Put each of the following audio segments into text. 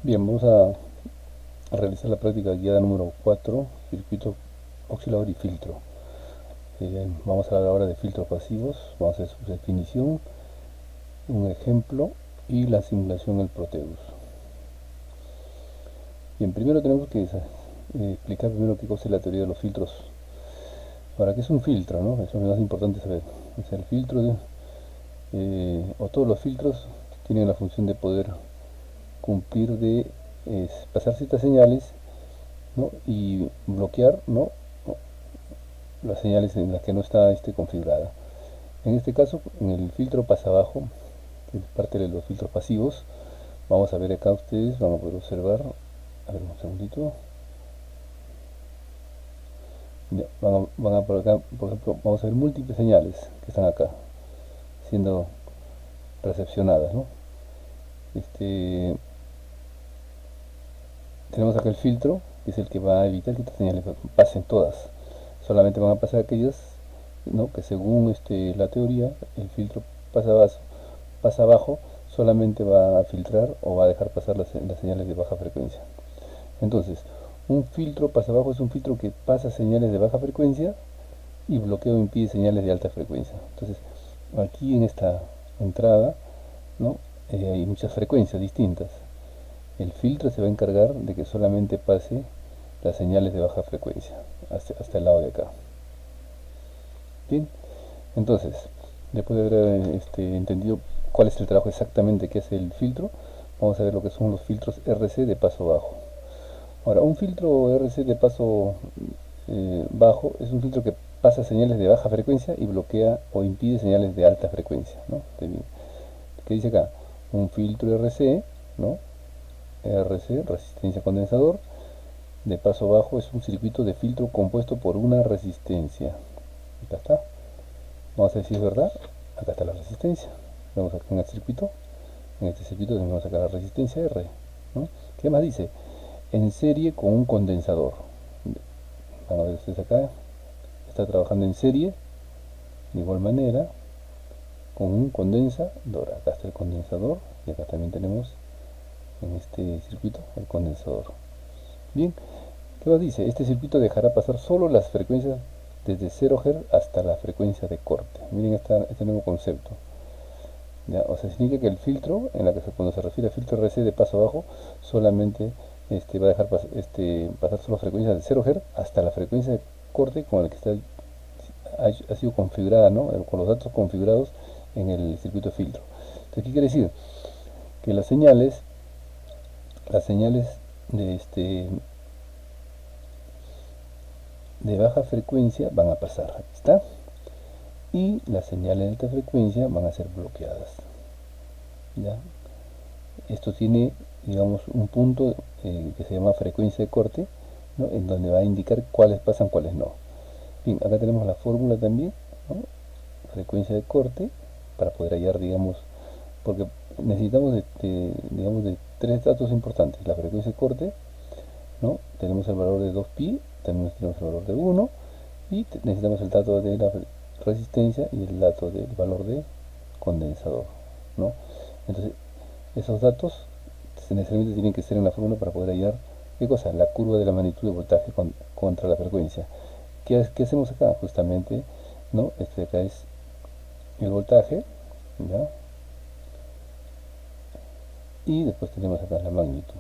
Bien, vamos a realizar la práctica guiada número 4, circuito oscilador y filtro. Vamos a hablar ahora de filtros pasivos, vamos a hacer su definición, un ejemplo y la simulación del Proteus. Bien, primero tenemos que explicar primero qué cosa es la teoría de los filtros. Ahora, ¿qué es un filtro, no? Eso es lo más importante saber. O sea, el filtro, o todos los filtros tienen la función de poder cumplir de pasar ciertas señales, ¿no? Y bloquear, ¿no? Las señales en las que no está configurada. En este caso, en el filtro pasa abajo, que es parte de los filtros pasivos, vamos a ver acá ustedes, van a poder observar, a ver un segundito, ya, van a por acá, por ejemplo, vamos a ver múltiples señales que están acá, siendo recepcionadas, ¿no? Este, Tenemos acá el filtro, que es el que va a evitar que estas señales pasen todas, solamente van a pasar aquellas, ¿no? Que según la teoría, el filtro pasa abajo, solamente va a filtrar o va a dejar pasar las señales de baja frecuencia. Entonces, un filtro pasa abajo es un filtro que pasa señales de baja frecuencia y bloqueo impide señales de alta frecuencia. Entonces, aquí en esta entrada, ¿no? Hay muchas frecuencias distintas. El filtro se va a encargar de que solamente pase las señales de baja frecuencia hasta el lado de acá. Bien, entonces, después de haber entendido cuál es el trabajo exactamente que hace el filtro, vamos a ver lo que son los filtros RC de paso bajo. Ahora, un filtro RC de paso bajo es un filtro que pasa señales de baja frecuencia y bloquea o impide señales de alta frecuencia, ¿no? ¿Qué dice acá? Un filtro RC, ¿no? RC, resistencia condensador, de paso bajo es un circuito de filtro compuesto por una resistencia. Acá está. Vamos a ver si es verdad. Acá está la resistencia. Vemos acá en el circuito. En este circuito tenemos acá la resistencia R, ¿no? ¿Qué más dice? En serie con un condensador. Van a ver ustedes acá. Está trabajando en serie. De igual manera. Con un condensador. Acá está el condensador. Y acá también tenemos en este circuito el condensador. Bien. ¿Qué más dice? Este circuito dejará pasar solo las frecuencias desde 0 Hz hasta la frecuencia de corte. Miren este nuevo concepto. ¿Ya? O sea, significa que el filtro, cuando se refiere a filtro RC de paso bajo, solamente va a dejar pasar solo frecuencias de 0 Hz hasta la frecuencia de corte con la que ha sido configurada, ¿no? Con los datos configurados en el circuito de filtro. Entonces, ¿qué quiere decir? Que las señales de, de baja frecuencia van a pasar, aquí está, y las señales de alta frecuencia van a ser bloqueadas. ¿Ya? Esto tiene, digamos, un punto que se llama frecuencia de corte, ¿no? En donde va a indicar cuáles pasan, cuáles no. Bien, acá tenemos la fórmula también, ¿no? Frecuencia de corte, para poder hallar, digamos, porque necesitamos digamos, de tres datos importantes: la frecuencia de corte, ¿no? Tenemos el valor de 2pi, también tenemos el valor de 1, y necesitamos el dato de la resistencia y el dato del valor de condensador, ¿no? Entonces, esos datos necesariamente tienen que ser en la fórmula para poder hallar, ¿qué cosa? La curva de la magnitud de voltaje contra la frecuencia. ¿Qué hacemos acá? Justamente, ¿no? Acá es el voltaje, ¿ya? Y después tenemos acá la magnitud.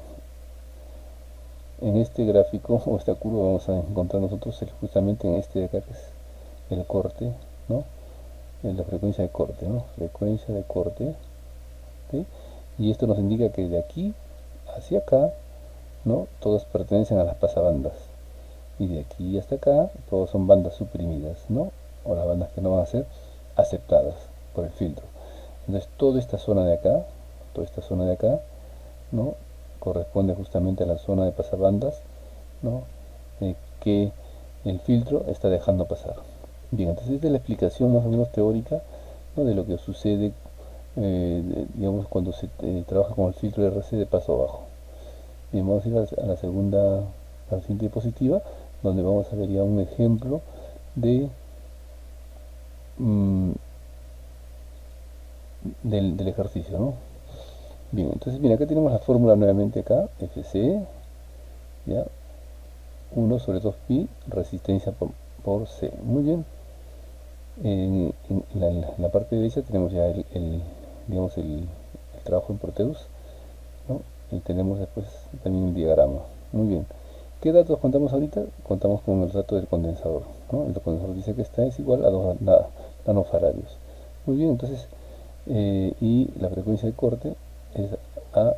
En este gráfico o esta curva vamos a encontrar nosotros justamente en este de acá, que es el corte, ¿no? En la frecuencia de corte, ¿no? Frecuencia de corte, ¿sí? Y esto nos indica que de aquí hacia acá, ¿no? Todas pertenecen a las pasabandas. Y de aquí hasta acá, todas son bandas suprimidas, ¿no? O las bandas que no van a ser aceptadas por el filtro. Entonces, toda esta zona de acá, ¿no? Corresponde justamente a la zona de pasabandas, ¿no? Que el filtro está dejando pasar. Bien, entonces esta es la explicación más o menos teórica, ¿no? De lo que sucede, digamos, cuando se trabaja con el filtro de RC de paso abajo. Bien, vamos a ir a la siguiente diapositiva, donde vamos a ver ya un ejemplo de, mm, del ejercicio, ¿no? Bien, entonces mira, acá tenemos la fórmula nuevamente acá, FC, ya, 1 sobre 2pi, resistencia por C. Muy bien. En la parte derecha tenemos ya digamos el trabajo en Proteus, ¿no? Y tenemos después también el diagrama. Muy bien. ¿Qué datos contamos ahorita? Contamos con el dato del condensador, ¿no? El condensador dice que esta es igual a 2 nanofaradios. Muy bien, entonces, y la frecuencia de corte es a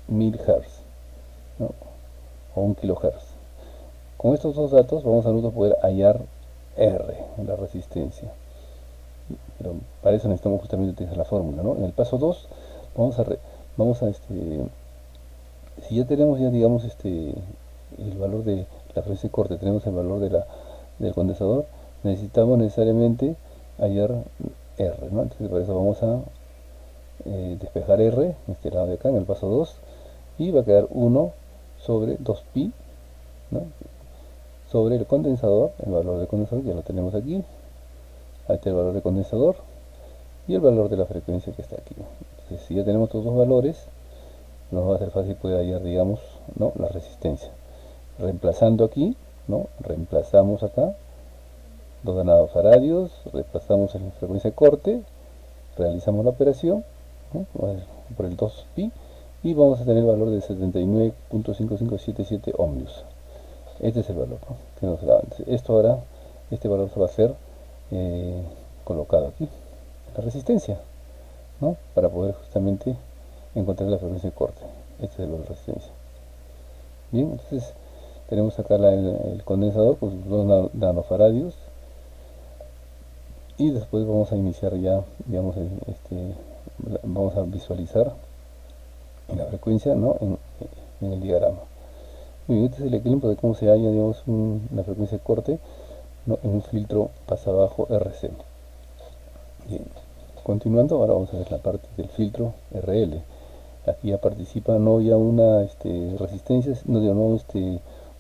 1000 Hz, ¿no? O 1 kHz. Con estos dos datos vamos a nosotros poder hallar R, la resistencia. Pero para eso necesitamos justamente utilizar la fórmula, ¿no? En el paso 2 vamos a, si ya tenemos ya digamos el valor de la frecuencia de corte, tenemos el valor del condensador, necesitamos necesariamente hallar R, ¿no? Entonces para eso vamos a despejar R en este lado de acá, en el paso 2, y va a quedar 1 sobre 2pi, ¿no? Sobre el condensador, el valor del condensador ya lo tenemos aquí, ahí está el valor del condensador y el valor de la frecuencia que está aquí. Entonces si ya tenemos estos dos valores, nos va a ser fácil poder hallar, digamos, ¿no? La resistencia. Reemplazando aquí, ¿no? Reemplazamos acá 2 nanofaradios, reemplazamos en la frecuencia de corte, realizamos la operación, ¿no? Por el 2pi y vamos a tener el valor de 79.5577 ohmios. Este es el valor, ¿no? Que nos da. Esto ahora, este valor se va a ser colocado aquí, la resistencia, ¿no? Para poder justamente encontrar la frecuencia de corte. Este es el valor de resistencia. Bien, entonces tenemos acá el condensador con sus 2 nanofaradios y después vamos a iniciar ya, digamos, vamos a visualizar la frecuencia, ¿no? en el diagrama. Muy bien, este es el ejemplo de cómo se halla, digamos, la frecuencia de corte, ¿no? En un filtro pasabajo RC. Bien, continuando, ahora vamos a ver la parte del filtro RL. Aquí ya participa no ya una resistencia, no digo no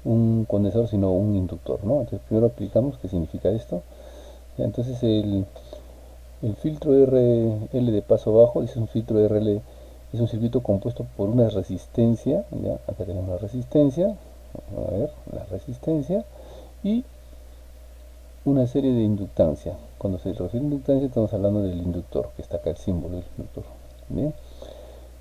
un condensador, sino un inductor, ¿no? Entonces primero aplicamos qué significa esto. Ya, entonces el filtro RL de paso bajo es un filtro RL, es un circuito compuesto por una resistencia, ya acá tenemos la resistencia, a ver, la resistencia y una serie de inductancia. Cuando se refiere a inductancia estamos hablando del inductor, que está acá el símbolo del inductor. Bien,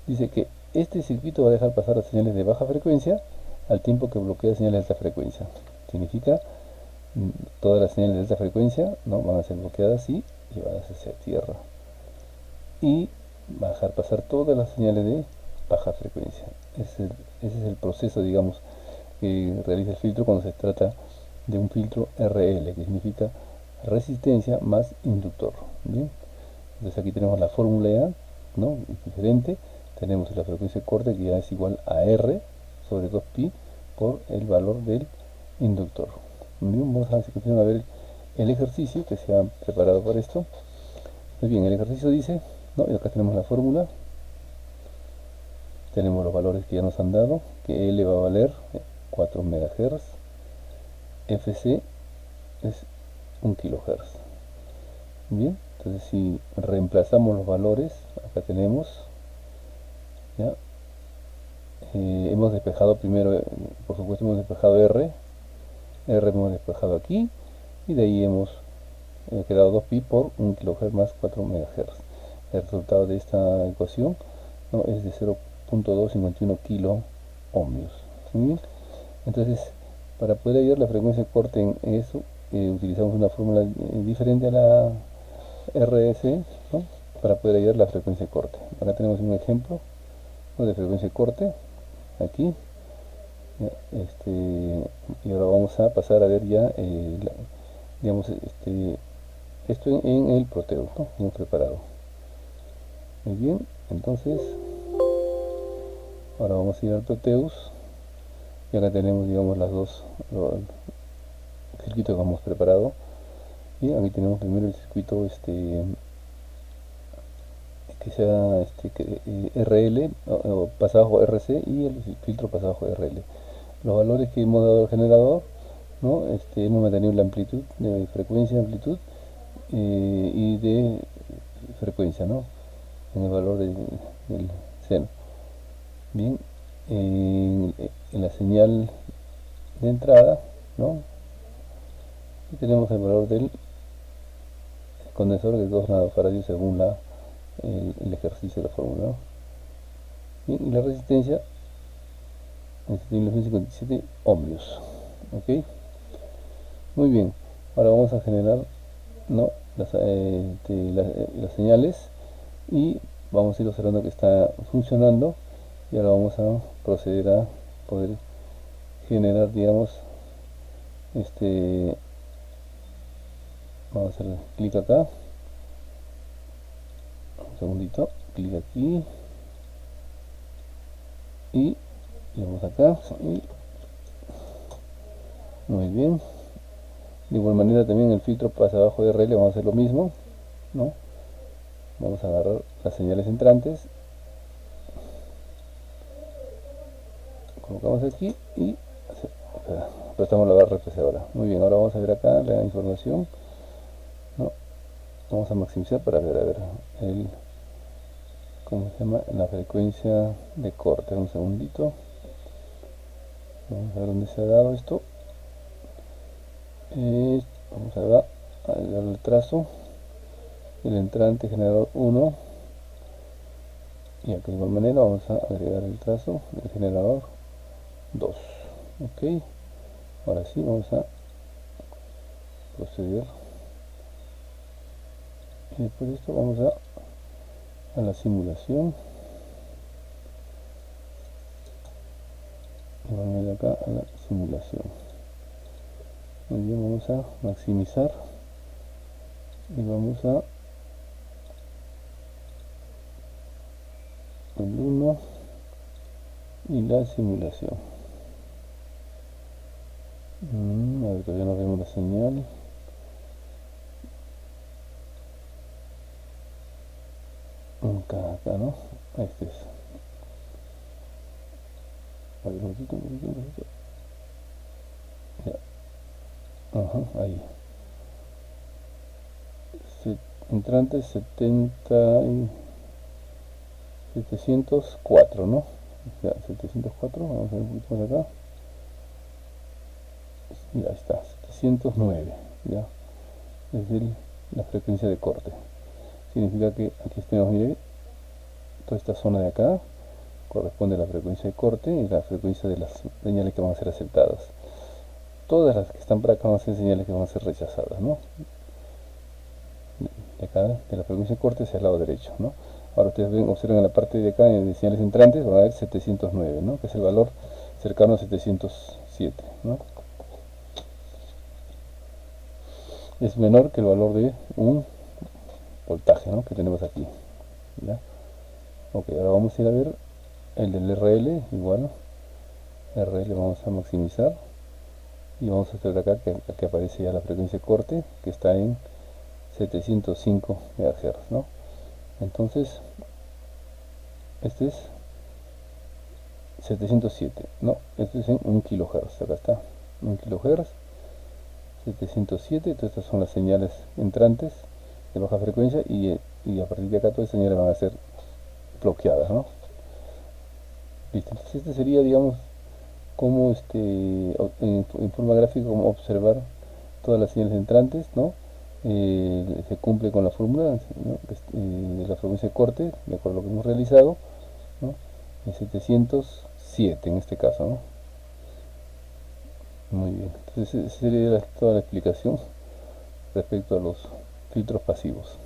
dice que este circuito va a dejar pasar las señales de baja frecuencia al tiempo que bloquea señales de alta frecuencia. Significa todas las señales de alta frecuencia, ¿no? Van a ser bloqueadas y llevadas hacia tierra. Y va a dejar pasar todas las señales de baja frecuencia. Ese es el proceso, digamos, que realiza el filtro cuando se trata de un filtro RL, que significa resistencia más inductor. Bien, entonces aquí tenemos la fórmula ya, ¿no? Diferente. Tenemos la frecuencia de corte que ya es igual a R sobre 2pi por el valor del inductor. Bien, vamos a continuar a ver el ejercicio que se ha preparado para esto. Muy bien, el ejercicio dice, ¿no? Y acá tenemos la fórmula, tenemos los valores que ya nos han dado, que L va a valer 4 MHz, FC es 1 kHz. Bien, entonces si reemplazamos los valores, acá tenemos, ¿ya? Hemos despejado primero, por supuesto hemos despejado R hemos despejado aquí, y de ahí hemos quedado 2pi por 1 kHz más 4 MHz. El resultado de esta ecuación, ¿no? Es de 0.251 kilo ohmios. Muy bien, entonces para poder hallar la frecuencia de corte en eso, utilizamos una fórmula diferente a la RS, ¿no? Para poder hallar la frecuencia de corte. Acá tenemos un ejemplo, ¿no? De frecuencia de corte, aquí. Y ahora vamos a pasar a ver ya, digamos, esto en el Proteus, ¿no? Hemos preparado. Muy bien, entonces ahora vamos a ir al Proteus y acá tenemos, digamos, las dos circuitos que hemos preparado. Y aquí tenemos primero el circuito que sea RL o pasabajo RC y el filtro pasabajo RL. Los valores que hemos dado al generador, ¿no? Hemos mantenido la amplitud, de frecuencia, amplitud y de frecuencia, ¿no? En el valor del 0. Bien, en la señal de entrada, ¿no? Y tenemos el valor del condensador de 2 nanofarads según el ejercicio de la fórmula, ¿no? Bien, y la resistencia en 7.957 ohmios. Ok, muy bien. Ahora vamos a generar, ¿no? las señales y vamos a ir observando que está funcionando, y ahora vamos a proceder a poder generar, digamos, vamos a hacer clic acá, un segundito, clic aquí y le vamos acá, y muy bien. De igual manera también el filtro pasa abajo de RL, vamos a hacer lo mismo, ¿no? Vamos a agarrar las señales entrantes, colocamos aquí y apretamos la barra refrescadora. Muy bien, ahora vamos a ver acá la información, ¿no? Vamos a maximizar para ver, a ver, ¿cómo se llama? La frecuencia de corte. Un segundito, vamos a ver dónde se ha dado esto. Vamos a dar el trazo, el entrante generador 1, y aquí de igual manera vamos a agregar el trazo del generador 2. Ok, ahora sí vamos a proceder, y después de esto vamos a la simulación, y vamos a ir acá a la simulación. Muy bien, vamos a maximizar y vamos a el 1 y la simulación. A ver, todavía no vemos la señal. Acá, ¿no? Este es. A ver, un poquito. Ya. Ajá, ahí. Entrante 704, ¿no? Ya, 704, vamos a ver un poquito más acá. Ya está, 709, ya. Es la frecuencia de corte. Significa que aquí tenemos, mire, toda esta zona de acá corresponde a la frecuencia de corte y la frecuencia de las señales que van a ser aceptadas. Todas las que están por acá van a ser señales que van a ser rechazadas, ¿no? De acá, de la frecuencia de corte hacia el lado derecho, ¿no? Ahora ustedes ven, observen en la parte de acá de señales entrantes, van a ver 709, ¿no? Que es el valor cercano a 707, ¿no? Es menor que el valor de un voltaje, ¿no? Que tenemos aquí, ¿ya? Ok, ahora vamos a ir a ver el del RL, igual, RL vamos a maximizar, y vamos a hacer acá que aparece ya la frecuencia de corte, que está en 705 MHz, ¿no? Entonces, este es 707, no, este es en 1 kHz, acá está, 1 kHz, 707, entonces estas son las señales entrantes de baja frecuencia, y a partir de acá todas las señales van a ser bloqueadas, ¿no? Listo, entonces este sería, digamos, como en forma gráfica, como observar todas las señales entrantes, ¿no? Se cumple con la fórmula, ¿no? De la frecuencia de corte, de acuerdo a lo que hemos realizado, ¿no? En 707 en este caso, ¿no? Muy bien, entonces esa sería toda la explicación respecto a los filtros pasivos.